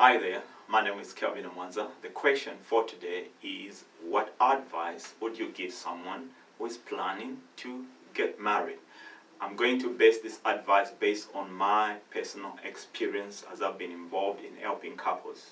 Hi there, my name is Kelvin Amwanza. The question for today is, what advice would you give someone who is planning to get married? I'm going to base this advice based on my personal experience as I've been involved in helping couples.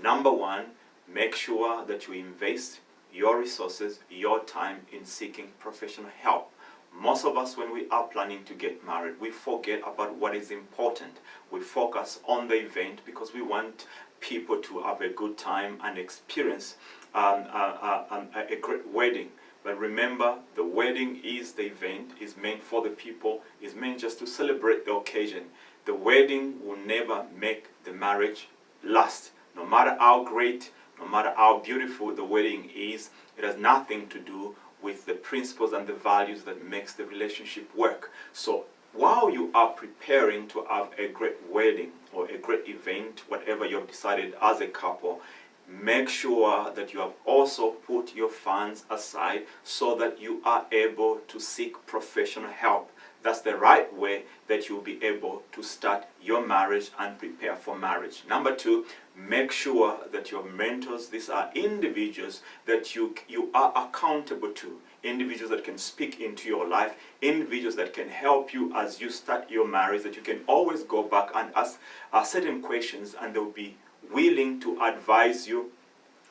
Number one, make sure that you invest your resources, your time in seeking professional help. Most of us, when we are planning to get married, we forget about what is important. We focus on the event because we want people to have a good time and experience a great wedding. But remember, the wedding is the event, is meant for the people, is meant just to celebrate the occasion. The wedding will never make the marriage last. No matter how great, no matter how beautiful the wedding is, it has nothing to do with the principles and the values that makes the relationship work. So while you are preparing to have a great wedding or a great event, whatever you've decided as a couple, make sure that you have also put your funds aside so that you are able to seek professional help. That's the right way that you'll be able to start your marriage and prepare for marriage. Number two, make sure that your mentors, these are individuals that you are accountable to, individuals that can speak into your life, individuals that can help you as you start your marriage, that you can always go back and ask certain questions and they'll be willing to advise you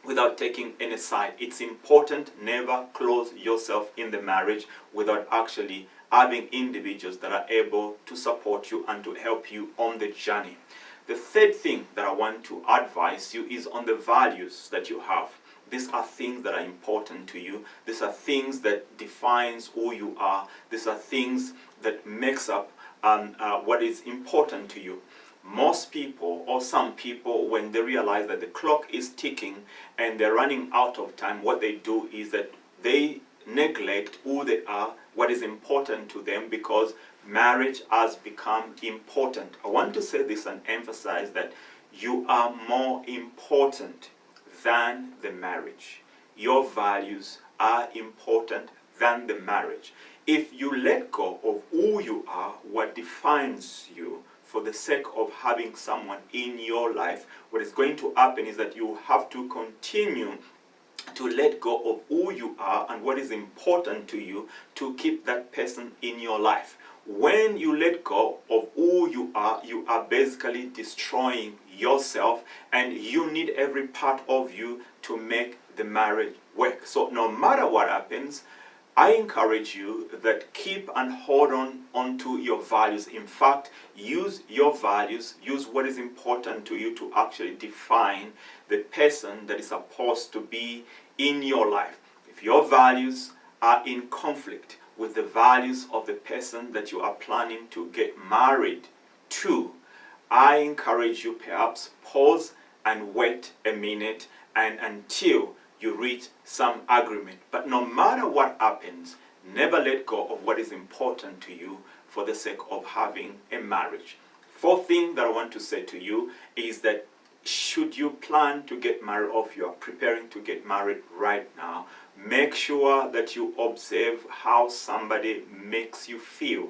without taking any side. It's important, never close yourself in the marriage without actually having individuals that are able to support you and to help you on the journey. The third thing that I want to advise you is on the values that you have. These are things that are important to you. These are things that defines who you are. These are things that makes up what is important to you. Most people, or some people, when they realize that the clock is ticking and they're running out of time, what they do is that they neglect who they are, what is important to them, because marriage has become important. I want to say this and emphasize that you are more important than the marriage. Your values are important than the marriage. If you let go of who you are, what defines you, for the sake of having someone in your life, what is going to happen is that you have to continue to let go of who you are and what is important to you to keep that person in your life. When you let go of who you are basically destroying yourself, and you need every part of you to make the marriage work. So no matter what happens, I encourage you that keep and hold on to your values. In fact, use your values, use what is important to you to actually define the person that is supposed to be in your life. If your values are in conflict with the values of the person that you are planning to get married to, I encourage you perhaps pause and wait a minute and until you reach some agreement. But no matter what happens, never let go of what is important to you for the sake of having a marriage. Fourth thing that I want to say to you is that should you plan to get married, or if you are preparing to get married right now, make sure that you observe how somebody makes you feel,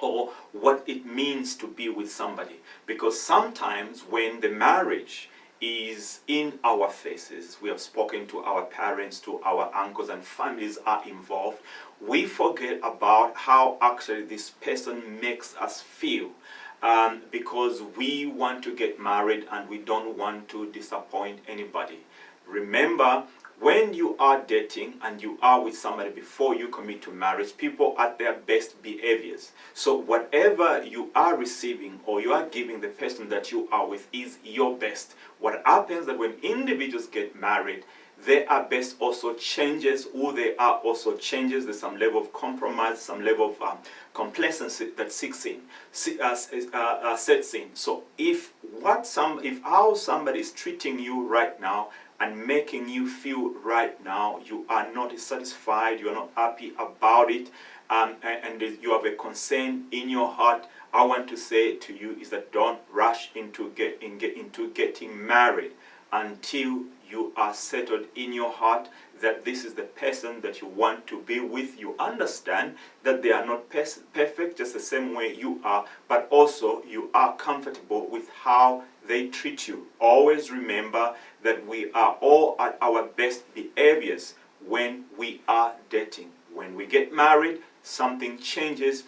or what it means to be with somebody. Because sometimes when the marriage is in our faces, we have spoken to our parents, to our uncles, and families are involved, we forget about how actually this person makes us feel, because we want to get married and we don't want to disappoint anybody. Remember, when you are dating and you are with somebody before you commit to marriage, people are at their best behaviors. So whatever you are receiving or you are giving the person that you are with is your best. What happens that when individuals get married, their best also changes, who they are also changes. There's some level of compromise, some level of complacency that sets in. So if how somebody is treating you right now and making you feel right now, you are not satisfied, you are not happy about it, and you have a concern in your heart, I want to say to you is that don't rush into getting married until you are settled in your heart that this is the person that you want to be with. You understand that they are not perfect just the same way you are, but also you are comfortable with how they treat you. Always remember that we are all at our best behaviors when we are dating. When we get married, something changes,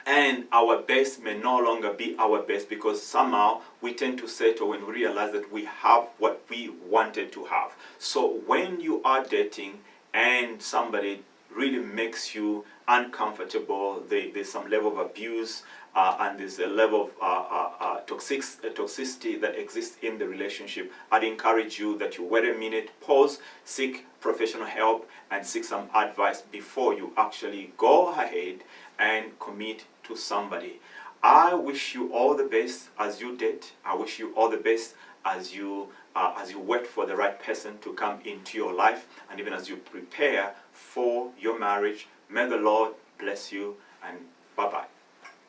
and our best may no longer be our best, because somehow we tend to settle when we realize that we have what we wanted to have. So when you are dating and somebody really makes you uncomfortable, there's some level of abuse, and there's a level of toxicity that exists in the relationship, I'd encourage you that you wait a minute, pause, seek professional help, and seek some advice before you actually go ahead and commit to somebody. I wish you all the best as you date. I wish you all the best as you wait for the right person to come into your life, and even as you prepare for your marriage. May the Lord bless you, and bye-bye.